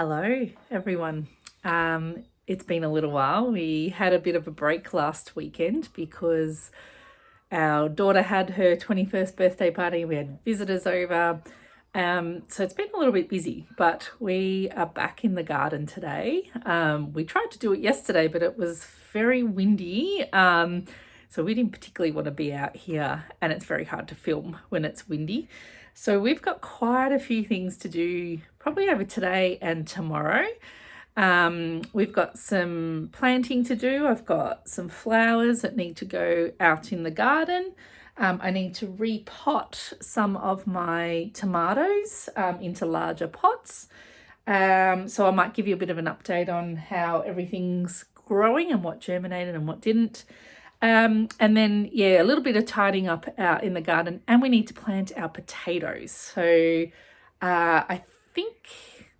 Hello, everyone. It's been a little while. We had a bit of a break last weekend because our daughter had her 21st birthday party. We had visitors over. So it's been a little bit busy, but we are back in the garden today. We tried to do it yesterday, but it was very windy. So we didn't particularly want to be out here, and it's very hard to film when it's windy. So we've got quite a few things to do probably over today and tomorrow. We've got some planting to do. I've got some flowers that need to go out in the garden. I need to repot some of my tomatoes into larger pots. So I might give you a bit of an update on how everything's growing and what germinated and what didn't. And then, a little bit of tidying up out in the garden, and we need to plant our potatoes. So I think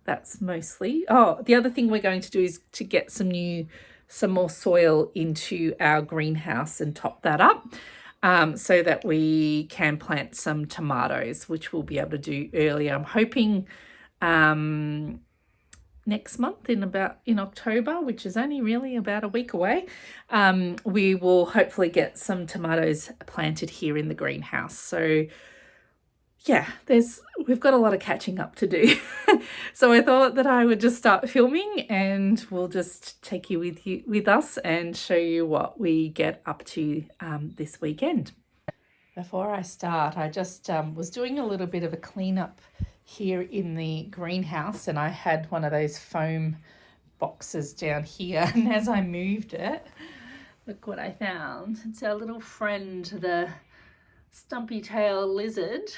that's mostly. Oh, the other thing we're going to do is to get some more soil into our greenhouse and top that up, so that we can plant some tomatoes, which we'll be able to do earlier. I'm hoping next month in October, which is only really about a week away, we will hopefully get some tomatoes planted here in the greenhouse. So we've got a lot of catching up to do. So I thought that I would just start filming, and we'll just take you with us and show you what we get up to this weekend. Before I start, I just was doing a little bit of a cleanup here in the greenhouse, and I had one of those foam boxes down here, and as I moved it, look what I found. It's our little friend, the stumpy tail lizard,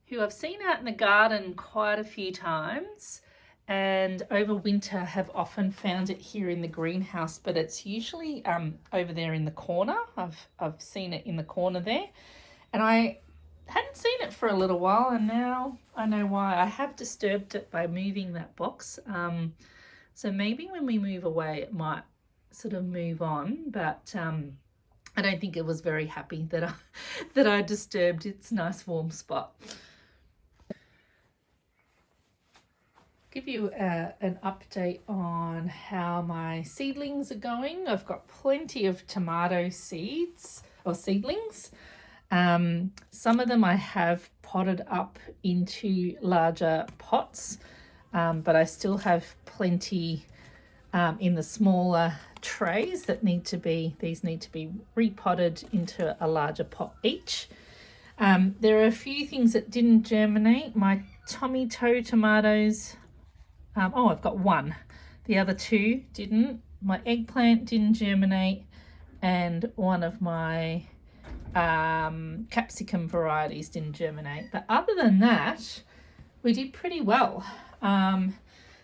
who I've seen out in the garden quite a few times, and over winter have often found it here in the greenhouse, but it's usually over there in the corner. I've seen it in the corner there, and I hadn't seen it for a little while, and now I know why. I have disturbed it by moving that box. So maybe when we move away, it might sort of move on, but I don't think it was very happy that I disturbed its nice warm spot. Give you an update on how my seedlings are going. I've got plenty of tomato seeds or seedlings. Some of them I have potted up into larger pots, but I still have plenty in the smaller trays that need to be repotted into a larger pot each. There are a few things that didn't germinate. My Tommy Toe tomatoes, I've got one. The other two didn't. My eggplant didn't germinate, and one of my capsicum varieties didn't germinate. But other than that, we did pretty well.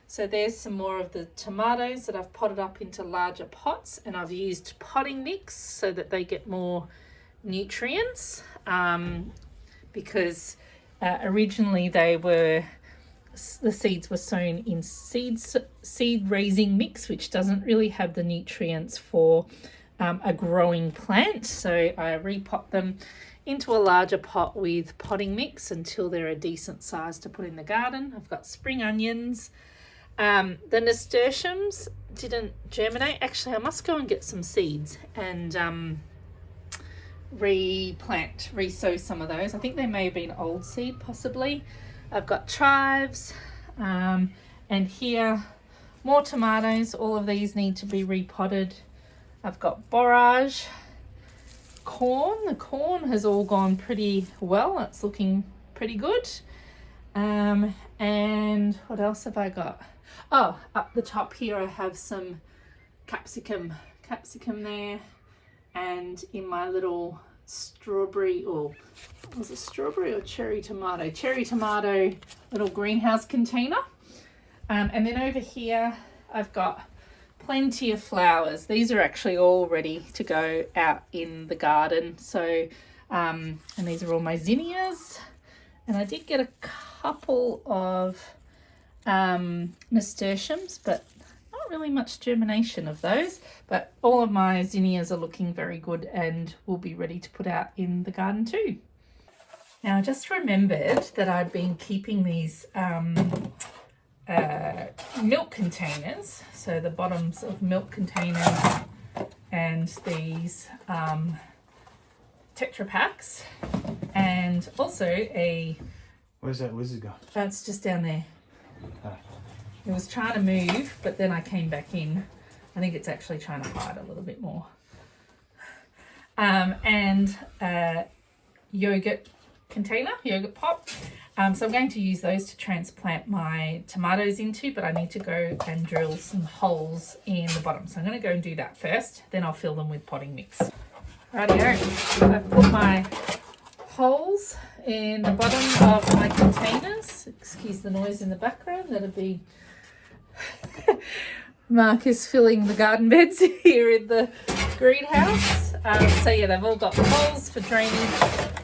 So there's some more of the tomatoes that I've potted up into larger pots, and I've used potting mix so that they get more nutrients, because originally the seeds were sown in seed raising mix, which doesn't really have the nutrients for a growing plant. So I repot them into a larger pot with potting mix until they're a decent size to put in the garden. I've got spring onions. The nasturtiums didn't germinate. Actually, I must go and get some seeds and resow some of those. I think they may have been old seed possibly. I've got chives, and here more tomatoes. All of these need to be repotted. I've got borage, corn. The corn has all gone pretty well. It's looking pretty good. And what else have I got? Oh, up the top here I have some capsicum there, and in my little strawberry, or was it strawberry or cherry tomato little greenhouse container. And then over here I've got plenty of flowers. These are actually all ready to go out in the garden. So and these are all my zinnias, and I did get a couple of nasturtiums, but not really much germination of those. But all of my zinnias are looking very good and will be ready to put out in the garden too. Now I just remembered that I'd been keeping these milk containers, so the bottoms of milk containers and these Tetra Packs, and also a... Where's that wizard gone? That's just down there. Oh. It was trying to move, but then I came back in. I think it's actually trying to hide a little bit more. And yogurt container, yogurt pot. So I'm going to use those to transplant my tomatoes into, but I need to go and drill some holes in the bottom. So I'm going to go and do that first, then I'll fill them with potting mix. Rightio, I've put my holes in the bottom of my containers. Excuse the noise in the background, that'll be Marcus filling the garden beds here in the greenhouse. So yeah, they've all got holes for drainage.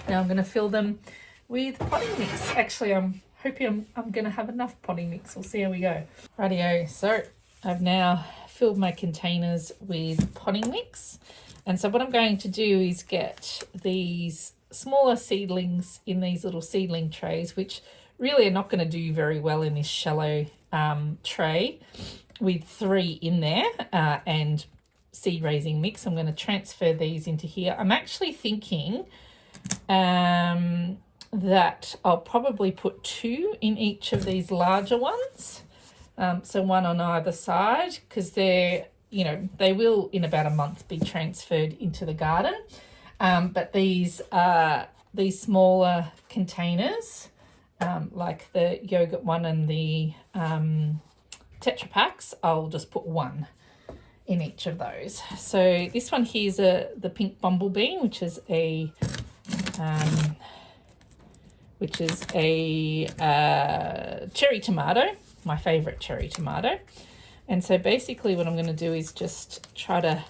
Now I'm going to fill them with potting mix. Actually, I'm hoping I'm going to have enough potting mix. We'll see how we go. Rightio, so I've now filled my containers with potting mix. And so what I'm going to do is get these smaller seedlings in these little seedling trays, which really are not going to do very well in this shallow tray with 3 in there and seed raising mix. I'm going to transfer these into here. I'm actually thinking that I'll probably put 2 in each of these larger ones. So 1 on either side, because they're, you know, they will in about a month be transferred into the garden. But these smaller containers, like the yogurt one and the Tetra Packs, I'll just put 1 in each of those. So this one here is the pink bumblebee, which is a cherry tomato, my favorite cherry tomato. And so basically what I'm going to do is just try to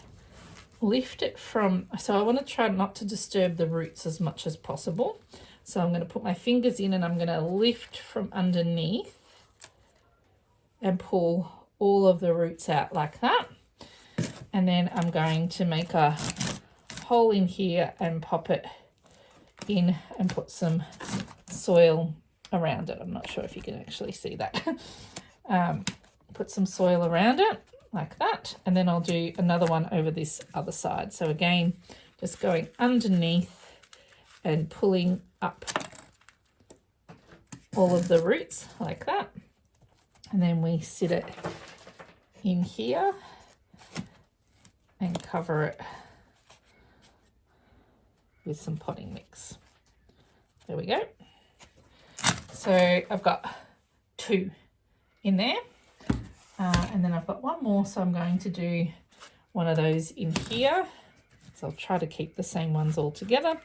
lift it from, so I want to try not to disturb the roots as much as possible. So I'm going to put my fingers in and I'm going to lift from underneath and pull all of the roots out like that. And then I'm going to make a hole in here and pop it in and put some soil around it. I'm not sure if you can actually see that. Put some soil around it like that, and then I'll do another one over this other side. So again, just going underneath and pulling up all of the roots like that, and then we sit it in here and cover it with some potting mix. There we go. So I've got 2 in there. And then I've got 1 more, so I'm going to do one of those in here. So I'll try to keep the same ones all together.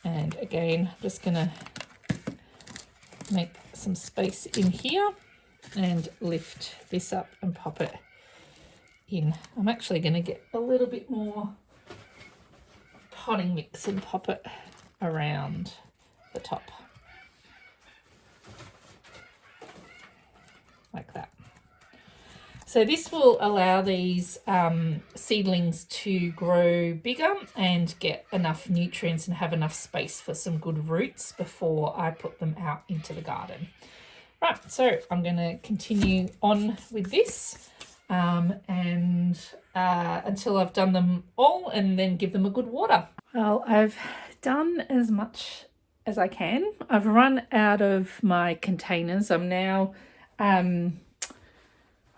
And again, just going to make some space in here and lift this up and pop it in. I'm actually going to get a little bit more potting mix and pop it around the top. Like that. So this will allow these seedlings to grow bigger and get enough nutrients and have enough space for some good roots before I put them out into the garden. Right, so I'm going to continue on with this and until I've done them all, and then give them a good water. Well, I've done as much as I can. I've run out of my containers. I'm now...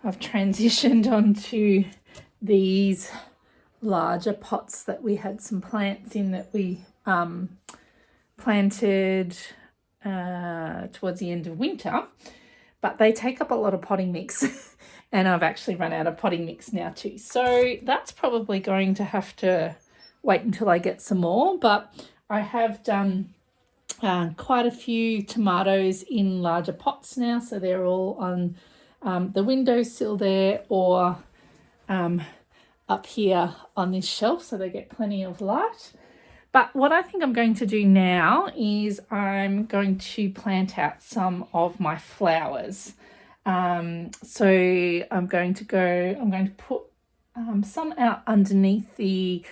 I've transitioned onto these larger pots that we had some plants in that we planted towards the end of winter, but they take up a lot of potting mix and I've actually run out of potting mix now too. So that's probably going to have to wait until I get some more, but I have done quite a few tomatoes in larger pots now, so they're all on the windowsill there or up here on this shelf, so they get plenty of light. But what I think I'm going to do now is I'm going to plant out some of my flowers. So I'm going to put some out underneath the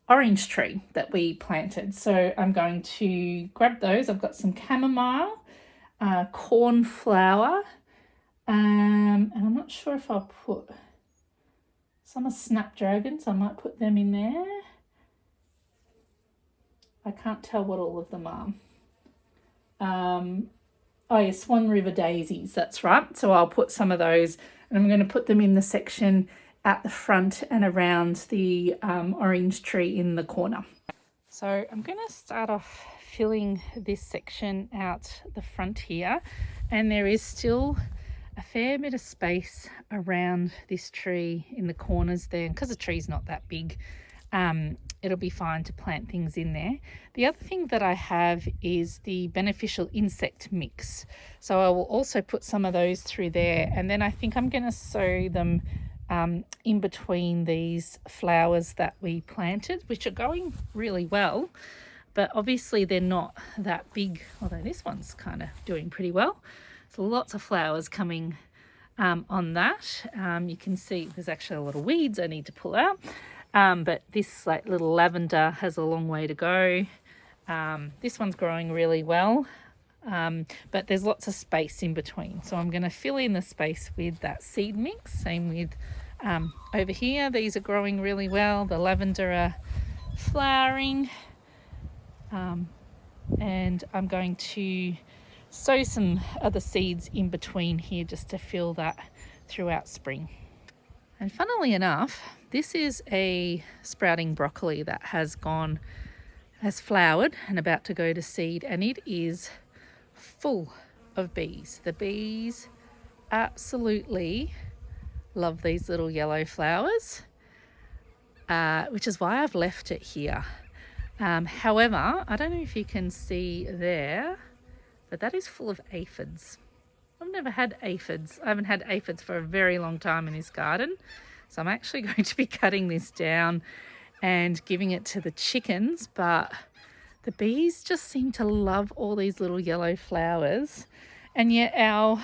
orange tree that we planted. So I'm going to grab those. I've got some chamomile, cornflower. And I'm not sure if I'll put some are snapdragons. I might put them in there. I can't tell what all of them are. Oh yeah, Swan River daisies, that's right. So I'll put some of those, and I'm going to put them in the section at the front and around the orange tree in the corner. So I'm going to start off filling this section out the front here, and there is still a fair bit of space around this tree in the corners there, because the tree's not that big. It'll be fine to plant things in there. The other thing that I have is the beneficial insect mix. So I will also put some of those through there, and then I think I'm going to sow them in between these flowers that we planted, which are going really well, but obviously they're not that big, although this one's kind of doing pretty well. So lots of flowers coming on that. You can see there's actually a lot of weeds I need to pull out. But this like little lavender has a long way to go. This one's growing really well, but there's lots of space in between. So I'm going to fill in the space with that seed mix. Same with over here. These are growing really well. The lavender are flowering. And I'm going to sow some other seeds in between here just to fill that throughout spring. And funnily enough, this is a sprouting broccoli that has flowered and about to go to seed, and it is full of bees. The bees absolutely love these little yellow flowers, which is why I've left it here. However, I don't know if you can see there, but that is full of aphids. I've never had aphids. I haven't had aphids for a very long time in this garden. So I'm actually going to be cutting this down and giving it to the chickens, but the bees just seem to love all these little yellow flowers. And yet our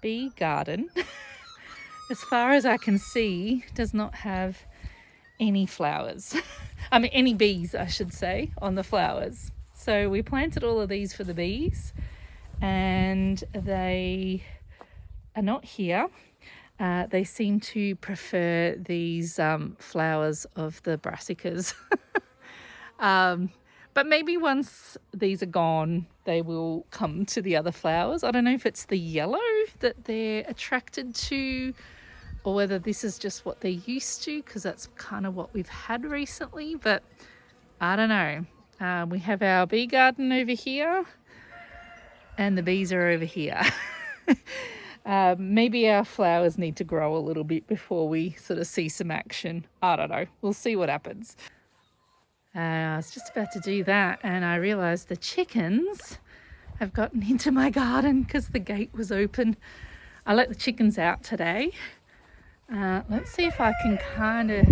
bee garden, as far as I can see, does not have any flowers. I mean, any bees, I should say, on the flowers. So we planted all of these for the bees, and they are not here. They seem to prefer these flowers of the brassicas. But maybe once these are gone, they will come to the other flowers. I don't know if it's the yellow that they're attracted to, or whether this is just what they're used to, because that's kind of what we've had recently, but I don't know. We have our bee garden over here, and the bees are over here. Maybe our flowers need to grow a little bit before we sort of see some action. I don't know. We'll see what happens. I was just about to do that, and I realised the chickens have gotten into my garden because the gate was open. I let the chickens out today. Let's see if I can kind of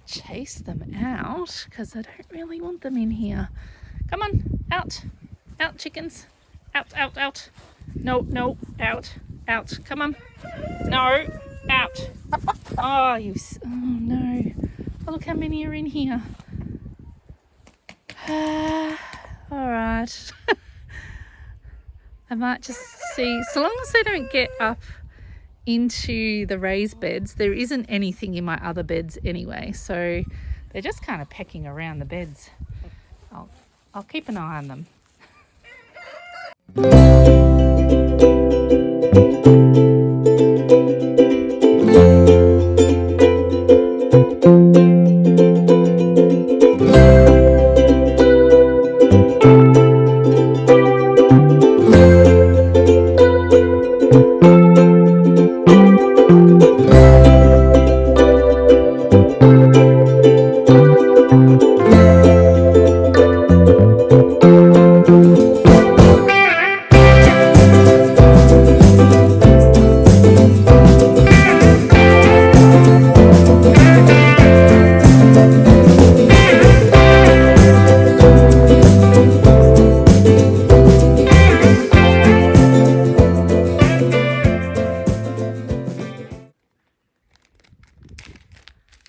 chase them out, because I don't really want them in here. Come on, out. Out, chickens. Out, out, out. No, no, out, out. Come on. No, out. Oh, oh no. Oh, look how many are in here. All right. I might just see, so long as they don't get up into the raised beds, there isn't anything in my other beds anyway, so they're just kind of pecking around the beds. I'll keep an eye on them.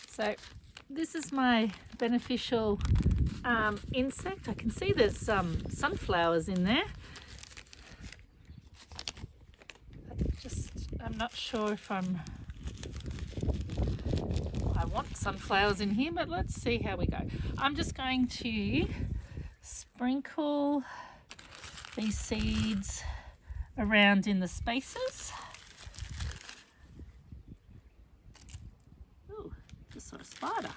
So this is my beneficial insect. I can see there's some sunflowers in there. I'm not sure if I want sunflowers in here, but let's see how we go. I'm just going to sprinkle these seeds around in the spaces. Ooh, just sort of spider.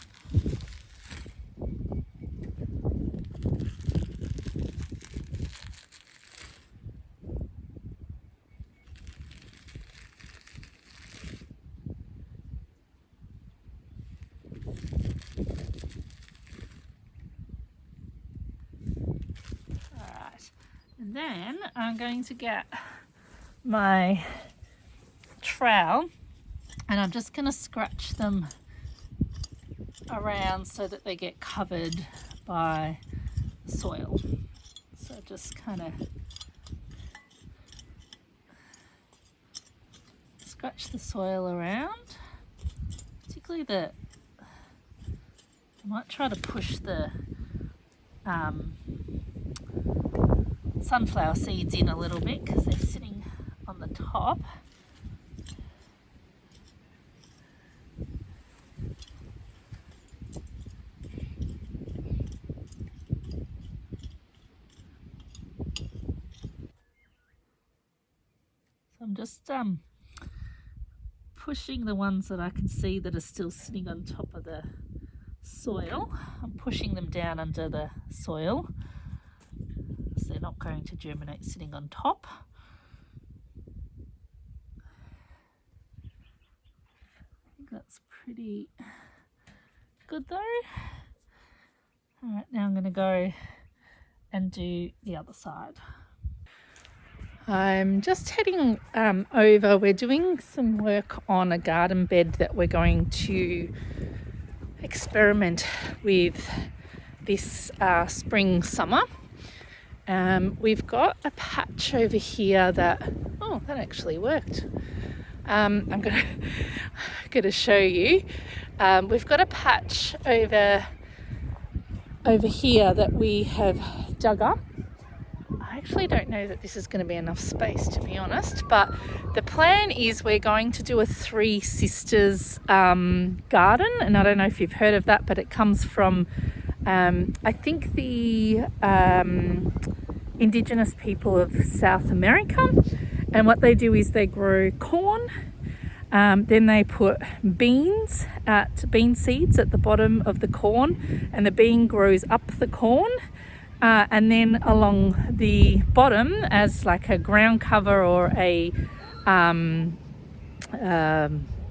And then I'm going to get my trowel and I'm just going to scratch them around so that they get covered by soil. So just kind of scratch the soil around, particularly I might try to push the sunflower seeds in a little bit because they're sitting on the top. So I'm just pushing the ones that I can see that are still sitting on top of the soil. I'm pushing them down under the soil. So they're not going to germinate sitting on top. I think that's pretty good though. All right, now I'm going to go and do the other side. I'm just heading over. We're doing some work on a garden bed that we're going to experiment with this spring, summer. We've got a patch over here that actually worked. I'm gonna show you. We've got a patch over here that we have dug up. I actually don't know that this is going to be enough space, to be honest, but the plan is we're going to do a Three Sisters garden, and I don't know if you've heard of that, but it comes from I think the indigenous people of South America, and what they do is they grow corn, then they put bean seeds at the bottom of the corn, and the bean grows up the corn, and then along the bottom as like a ground cover or a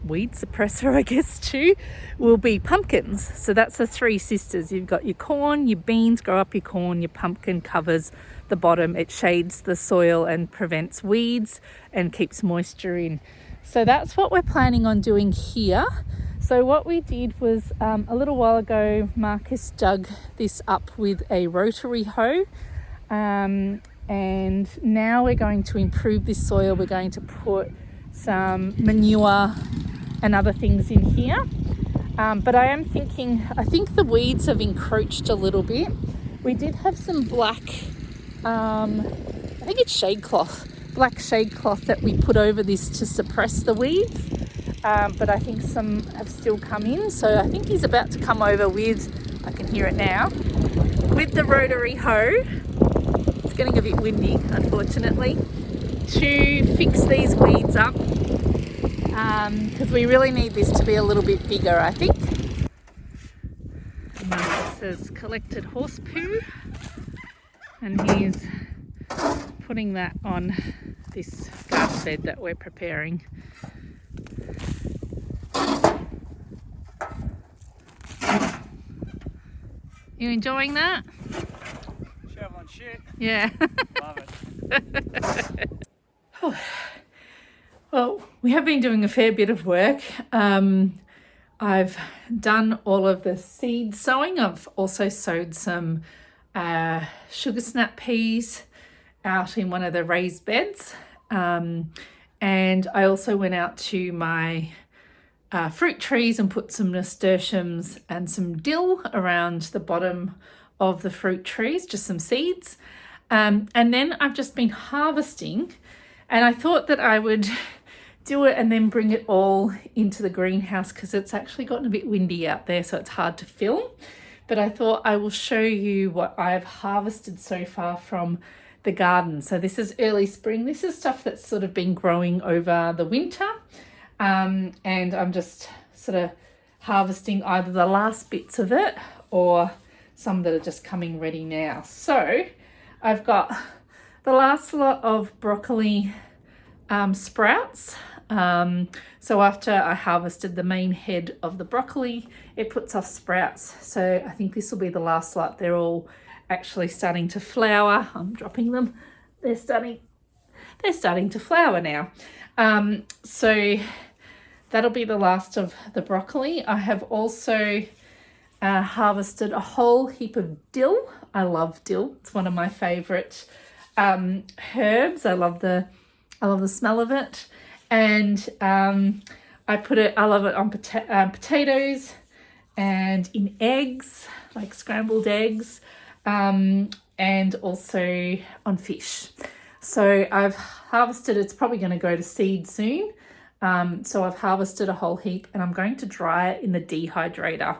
weed suppressor, I guess, too, will be pumpkins. So that's the Three Sisters. You've got your corn, your beans grow up your corn, your pumpkin covers the bottom. It shades the soil and prevents weeds and keeps moisture in. So that's what we're planning on doing here. So what we did was a little while ago, Marcus dug this up with a rotary hoe, and now we're going to improve this soil. We're going to put some manure and other things in here, but I think the weeds have encroached a little bit. We did have some black, I think it's black shade cloth that we put over this to suppress the weeds, but I think some have still come in, so I think he's about to come over with, I can hear it now, with the rotary hoe. It's getting a bit windy, unfortunately, to fix these weeds up, because we really need this to be a little bit bigger, I think. Marcus has collected horse poo and he's putting that on this garden bed that we're preparing. You enjoying that? Shoveling shit. Yeah. Love it. Well, we have been doing a fair bit of work. I've done all of the seed sowing. I've also sowed some sugar snap peas out in one of the raised beds. And I also went out to my fruit trees and put some nasturtiums and some dill around the bottom of the fruit trees, just some seeds. And then I've just been harvesting, and I thought that I would do it and then bring it all into the greenhouse because it's actually gotten a bit windy out there, so it's hard to film. But I thought I will show you what I've harvested so far from the garden. So this is early spring. This is stuff that's sort of been growing over the winter. And I'm just sort of harvesting either the last bits of it or some that are just coming ready now. So I've got the last lot of broccoli sprouts. So after I harvested the main head of the broccoli, it puts off sprouts. So I think this will be the last lot. They're all actually starting to flower. I'm dropping them. They're starting to flower now. So that'll be the last of the broccoli. I have also harvested a whole heap of dill. I love dill. It's one of my favorite herbs. I love the smell of it. And I love it on potatoes and in eggs, like scrambled eggs, and also on fish. So I've harvested, it's probably going to go to seed soon. So I've harvested a whole heap and I'm going to dry it in the dehydrator.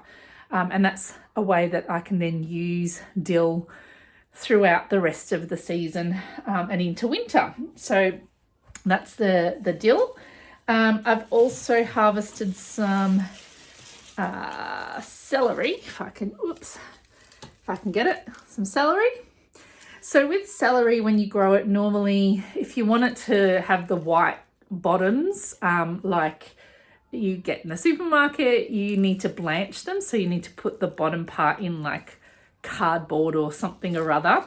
And that's a way that I can then use dill throughout the rest of the season and into winter. So that's the dill. I've also harvested some celery, if I can get it, some celery. So with celery, when you grow it, normally if you want it to have the white bottoms, like you get in the supermarket, you need to blanch them. So you need to put the bottom part in like cardboard or something or other.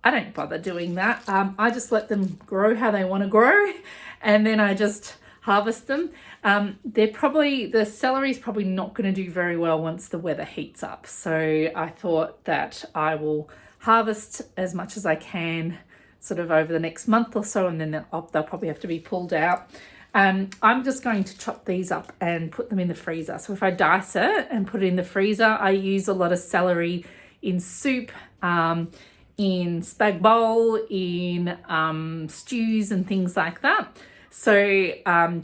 I don't bother doing that. I just let them grow how they want to grow, and then I just harvest them. The celery is probably not going to do very well once the weather heats up. So I thought that I will harvest as much as I can sort of over the next month or so, and then they'll probably have to be pulled out. I'm just going to chop these up and put them in the freezer. So if I dice it and put it in the freezer, I use a lot of celery in soup, in spag bowl, in stews and things like that. So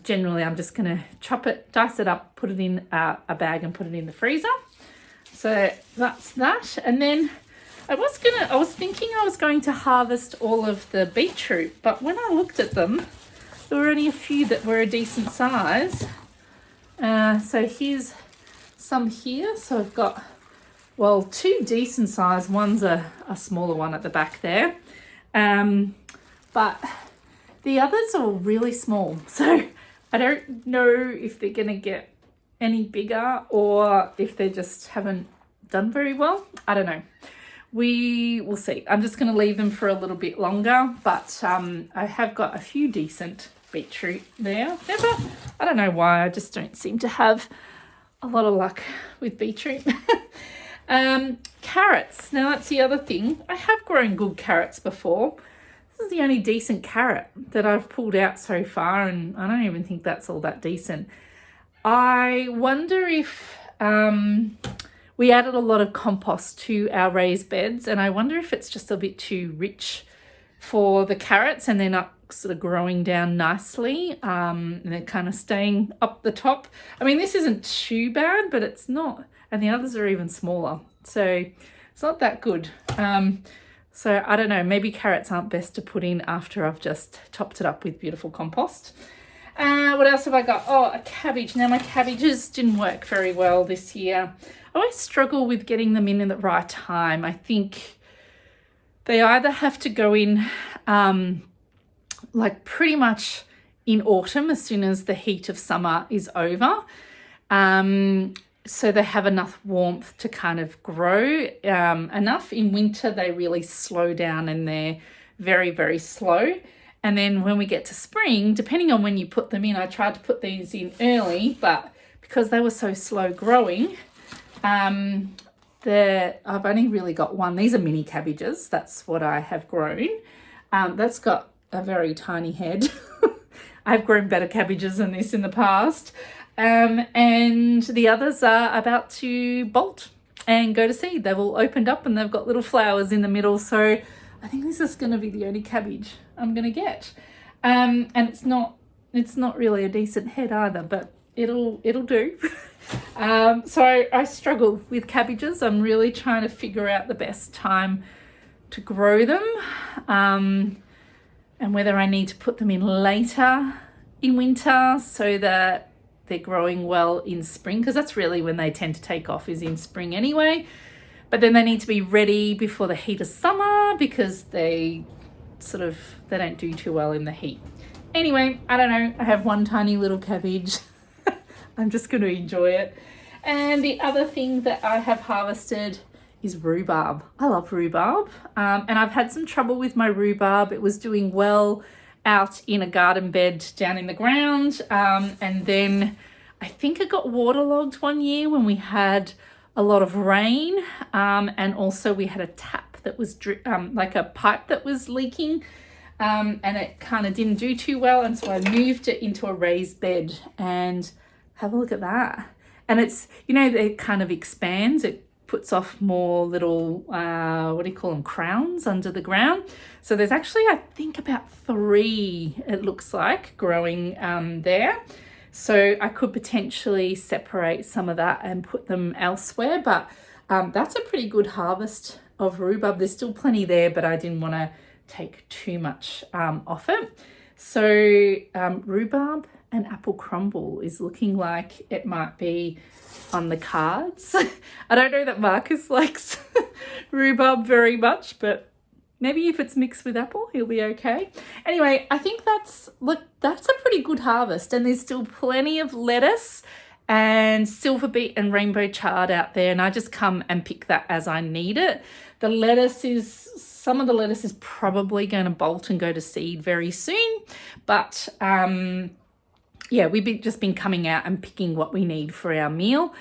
generally I'm just going to chop it, dice it up, put it in a bag and put it in the freezer. So that's that. And then I was thinking I was going to harvest all of the beetroot, but when I looked at them, there were only a few that were a decent size. So here's some here. So I've got, well, two decent size. One's a smaller one at the back there. But the others are really small. So I don't know if they're going to get any bigger or if they just haven't done very well. I don't know. We will see. I'm just going to leave them for a little bit longer, but I have got a few decent beetroot there. I don't know why, I just don't seem to have a lot of luck with beetroot. Carrots. Now that's the other thing. I have grown good carrots before. This is the only decent carrot that I've pulled out so far, and I don't even think that's all that decent. I wonder if we added a lot of compost to our raised beds, and I wonder if it's just a bit too rich for the carrots and they're not sort of growing down nicely, and they're kind of staying up the top. I mean, this isn't too bad, but it's not, and the others are even smaller, so it's not that good. So I don't know, maybe carrots aren't best to put in after I've just topped it up with beautiful compost. What else have I got? Oh, a cabbage. Now my cabbages didn't work very well this year. I always struggle with getting them in the right time. I think they either have to go in like pretty much in autumn as soon as the heat of summer is over. So they have enough warmth to kind of grow enough. In winter, they really slow down and they're very, very slow. And then when we get to spring, depending on when you put them in, I tried to put these in early, but because they were so slow growing, I've only really got one. These are mini cabbages. That's what I have grown. That's got a very tiny head. I've grown better cabbages than this in the past. And the others are about to bolt and go to seed. They've all opened up and they've got little flowers in the middle. So I think this is going to be the only cabbage I'm going to get. And it's not it's not really a decent head either, but it'll do. So I struggle with cabbages. I'm really trying to figure out the best time to grow them, and whether I need to put them in later in winter so that they're growing well in spring, because that's really when they tend to take off, is in spring anyway. But then they need to be ready before the heat of summer, because they don't do too well in the heat. Anyway, I don't know. I have one tiny little cabbage. I'm just going to enjoy it. And the other thing that I have harvested is rhubarb. I love rhubarb. And I've had some trouble with my rhubarb. It was doing well out in a garden bed down in the ground. And then I think it got waterlogged one year when we had a lot of rain. And also we had a tap that was like a pipe that was leaking. And it kind of didn't do too well. And so I moved it into a raised bed, and have a look at that. And it's, it kind of expands. It puts off more little, what do you call them, crowns under the ground. So there's actually, I think, about 3, it looks like, growing there. So I could potentially separate some of that and put them elsewhere. But that's a pretty good harvest of rhubarb. There's still plenty there, but I didn't want to take too much off it. So rhubarb and apple crumble is looking like it might be on the cards. I don't know that Marcus likes rhubarb very much, but maybe if it's mixed with apple, he'll be okay. Anyway, I think that's a pretty good harvest, and there's still plenty of lettuce and silver beet and rainbow chard out there, and I just come and pick that as I need it. Some of the lettuce is probably going to bolt and go to seed very soon, but we've just been coming out and picking what we need for our meal.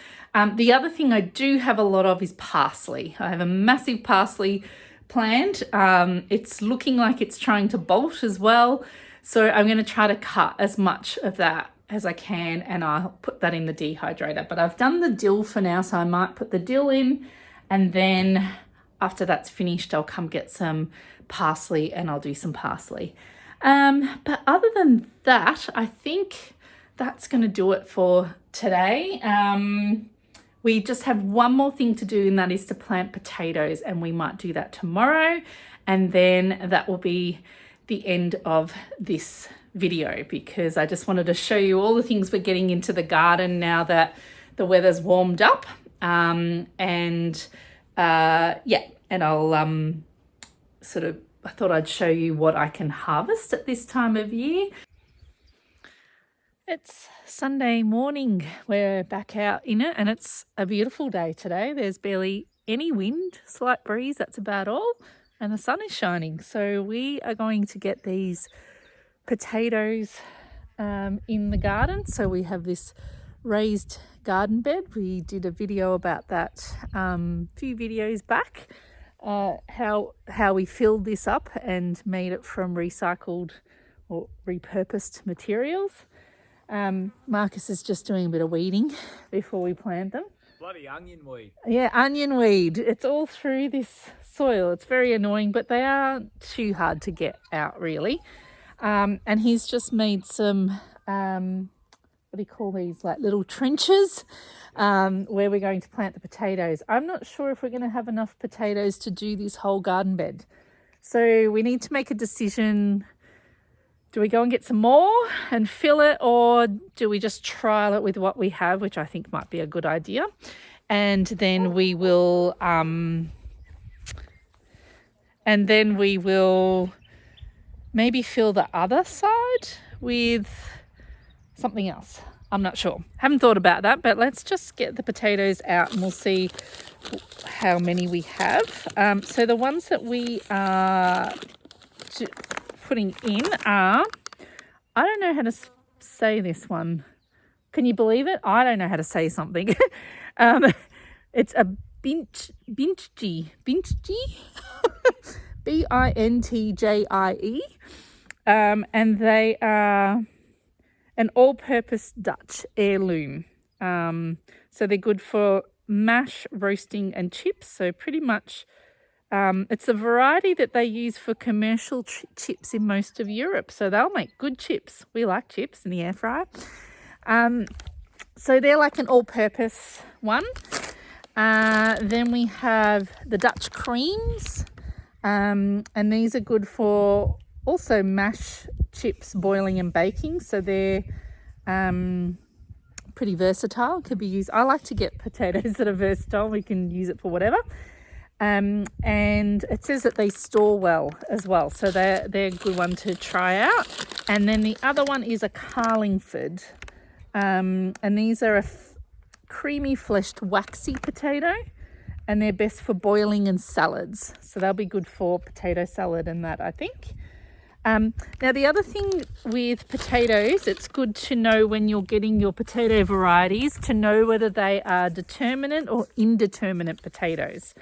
The other thing I do have a lot of is parsley. I have a massive parsley plant. It's looking like it's trying to bolt as well, so I'm going to try to cut as much of that as I can, and I'll put that in the dehydrator. But I've done the dill for now, so I might put the dill in, and then after that's finished, I'll come get some parsley and I'll do some parsley. But other than that, I think that's going to do it for today. We just have one more thing to do, and that is to plant potatoes, and we might do that tomorrow. And then that will be the end of this video, because I just wanted to show you all the things we're getting into the garden now that the weather's warmed up. And I'll I thought I'd show you what I can harvest at this time of year. It's Sunday morning. We're back out in it, and it's a beautiful day today. There's barely any wind, slight breeze, that's about all, and the sun is shining. So we are going to get these potatoes in the garden. So we have this raised garden bed. We did a video about that a few videos back, how we filled this up and made it from recycled or repurposed materials. Marcus is just doing a bit of weeding before we plant them. Bloody onion weed. Yeah, onion weed. It's all through this soil. It's very annoying, but they aren't too hard to get out, really. And he's just made some, what do you call these, like little trenches where we're going to plant the potatoes. I'm not sure if we're going to have enough potatoes to do this whole garden bed. So we need to make a decision. Do we go and get some more and fill it, or do we just trial it with what we have, which I think might be a good idea? And then we will maybe fill the other side with something else. I'm not sure. Haven't thought about that, but let's just get the potatoes out and we'll see how many we have. So the ones that we are putting in are, I don't know how to say this one. Can you believe it? I don't know how to say something. It's a bintji, Bintjie, and they are an all-purpose Dutch heirloom. So they're good for mash, roasting and chips. So pretty much It's a variety that they use for commercial chips in most of Europe. So they'll make good chips. We like chips in the air fryer. So they're like an all-purpose one. Then we have the Dutch creams. And these are good for also mash chips, boiling and baking. So they're pretty versatile. Could be used. I like to get potatoes that are versatile. We can use it for whatever. And it says that they store well as well. So they're a good one to try out. And then the other one is a Carlingford. And these are a creamy fleshed waxy potato. And they're best for boiling and salads. So they'll be good for potato salad and that, I think. Now, the other thing with potatoes, it's good to know when you're getting your potato varieties to know whether they are determinate or indeterminate potatoes.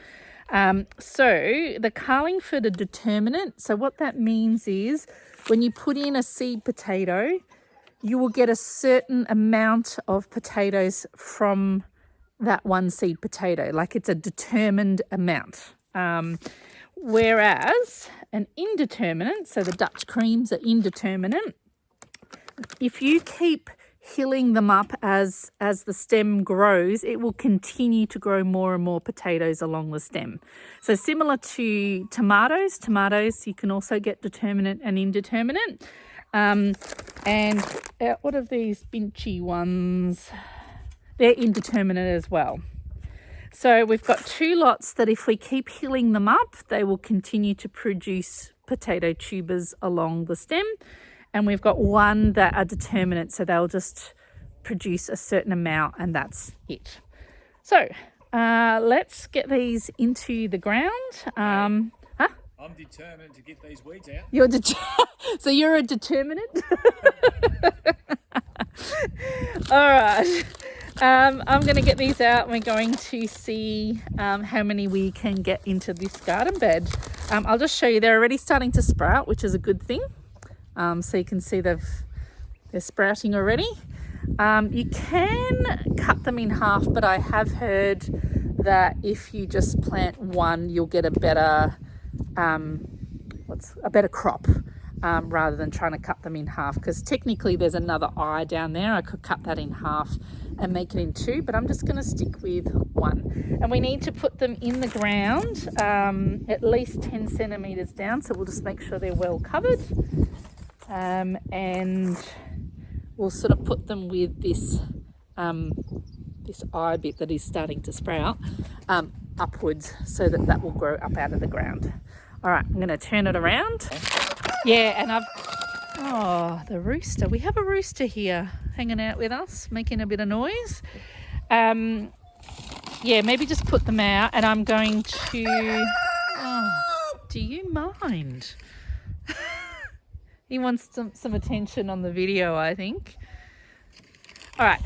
So the Carlingford are determinate. So what that means is when you put in a seed potato, you will get a certain amount of potatoes from that one seed potato, like it's a determined amount. Whereas an indeterminate, so the Dutch creams are indeterminate, if you keep hilling them up as the stem grows, it will continue to grow more and more potatoes along the stem. So similar to tomatoes, you can also get determinate and indeterminate. And what are these Binchy ones? They're indeterminate as well. So we've got two lots that if we keep hilling them up, they will continue to produce potato tubers along the stem. And we've got one that are determinate, so they'll just produce a certain amount and that's it. So let's get these into the ground. I'm determined to get these weeds out. So you're a determinate? All right. I'm going to get these out. We're going to see how many we can get into this garden bed. I'll just show you. They're already starting to sprout, which is a good thing. So you can see they're sprouting already. You can cut them in half, but I have heard that if you just plant one, you'll get a better crop. Rather than trying to cut them in half, because technically there's another eye down there. I could cut that in half and make it in two, but I'm just going to stick with one. And we need to put them in the ground at least 10 centimeters down, so we'll just make sure they're well covered. And we'll sort of put them with this eye bit that is starting to sprout upwards, so that will grow up out of the ground. All right, I'm going to turn it around. Yeah, and the rooster. We have a rooster here hanging out with us, making a bit of noise. Yeah, maybe just put them out, and I'm going to... do you mind? He wants some attention on the video, I think. All right.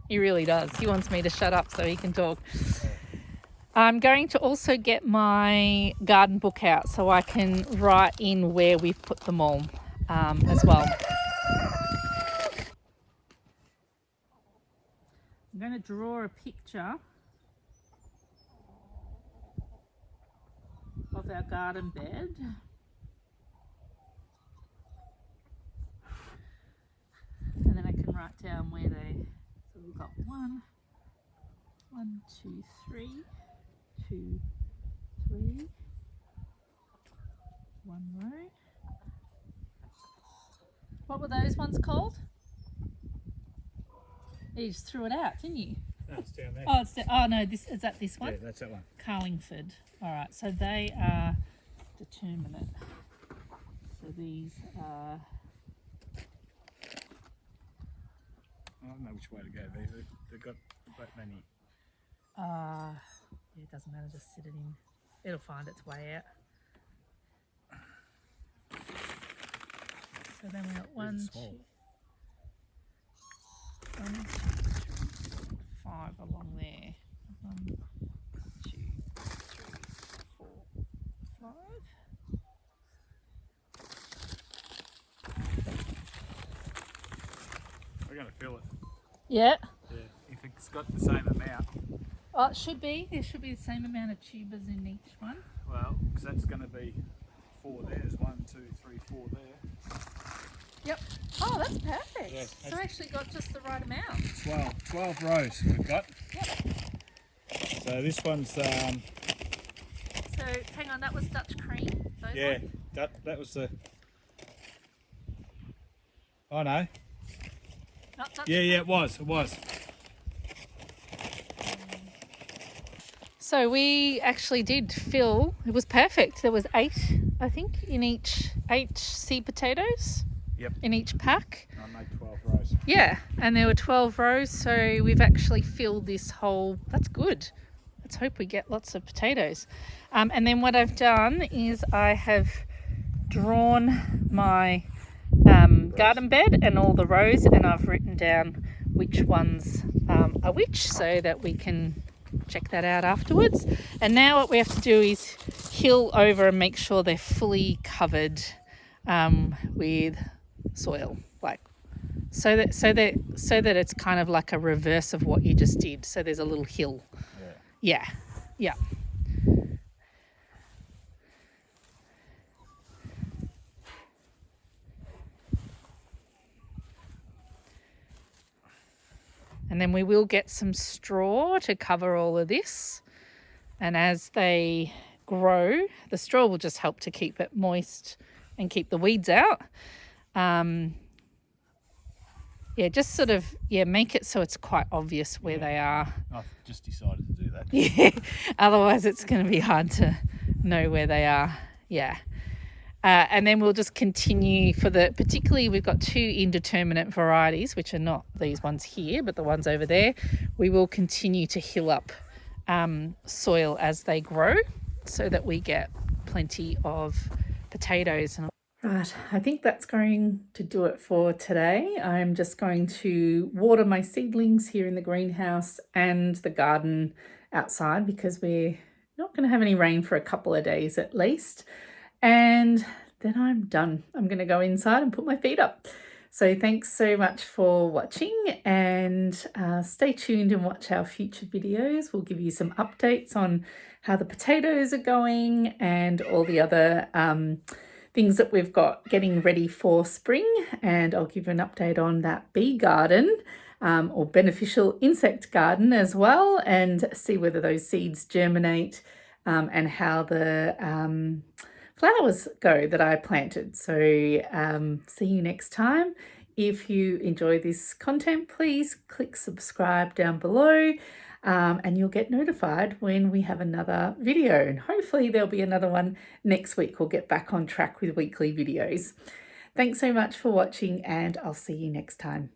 He really does. He wants me to shut up so he can talk. I'm going to also get my garden book out so I can write in where we've put them all as well. I'm going to draw a picture of our garden bed. And then I can write down where so we've got 1, 2, 3. 2, 3, 1 row. What were those ones called? You just threw it out, didn't you? No, it's down there. No, is that this one? Yeah, that's that one. Carlingford. All right, so they are determinate. So these are... I don't know which way to go. They've got that many. Yeah, it doesn't matter, just sit it in. It'll find its way out. So then we got 1, 2, 5 along there. 1, 2, 3, 4, 5. We're going to fill it. Yeah. Yeah, if it's got the same amount. Oh, it should be. There should be the same amount of tubers in each one. Well, because that's going to be 4 there. There's 1, 2, 3, 4 there. Yep. Oh, that's perfect. Yeah, So I actually got just the right amount. 12 rows we've got. Yep. So this one's, So hang on, that was Dutch cream. Those yeah, ones? that was the, I know. Not Dutch Yeah, cream. yeah, it was. So we actually did fill, it was perfect. There was 8, I think, in each, 8 seed potatoes. Yep. In each pack. I made 12 rows. Yeah, and there were 12 rows, so we've actually filled this whole, that's good. Let's hope we get lots of potatoes. And then what I've done is I have drawn my garden bed and all the rows, and I've written down which ones are which so that we can check that out afterwards. And now what we have to do is hill over and make sure they're fully covered with soil, like so that it's kind of like a reverse of what you just did. So there's a little hill. Yeah. And then we will get some straw to cover all of this. And as they grow, the straw will just help to keep it moist and keep the weeds out. Just sort of, make it so it's quite obvious where they are. I've just decided to do that. Yeah, otherwise it's going to be hard to know where they are. Yeah. And then we'll just continue particularly we've got 2 indeterminate varieties, which are not these ones here, but the ones over there. We will continue to hill up soil as they grow so that we get plenty of potatoes. Right, I think that's going to do it for today. I'm just going to water my seedlings here in the greenhouse and the garden outside because we're not going to have any rain for a couple of days at least. And then I'm done. I'm going to go inside and put my feet up. So thanks so much for watching, and stay tuned and watch our future videos. We'll give you some updates on how the potatoes are going and all the other things that we've got getting ready for spring. And I'll give you an update on that bee garden or beneficial insect garden as well, and see whether those seeds germinate and how the flowers go that I planted. So see you next time. If you enjoy this content, please click subscribe down below and you'll get notified when we have another video. And hopefully there'll be another one next week. We'll get back on track with weekly videos. Thanks so much for watching, and I'll see you next time.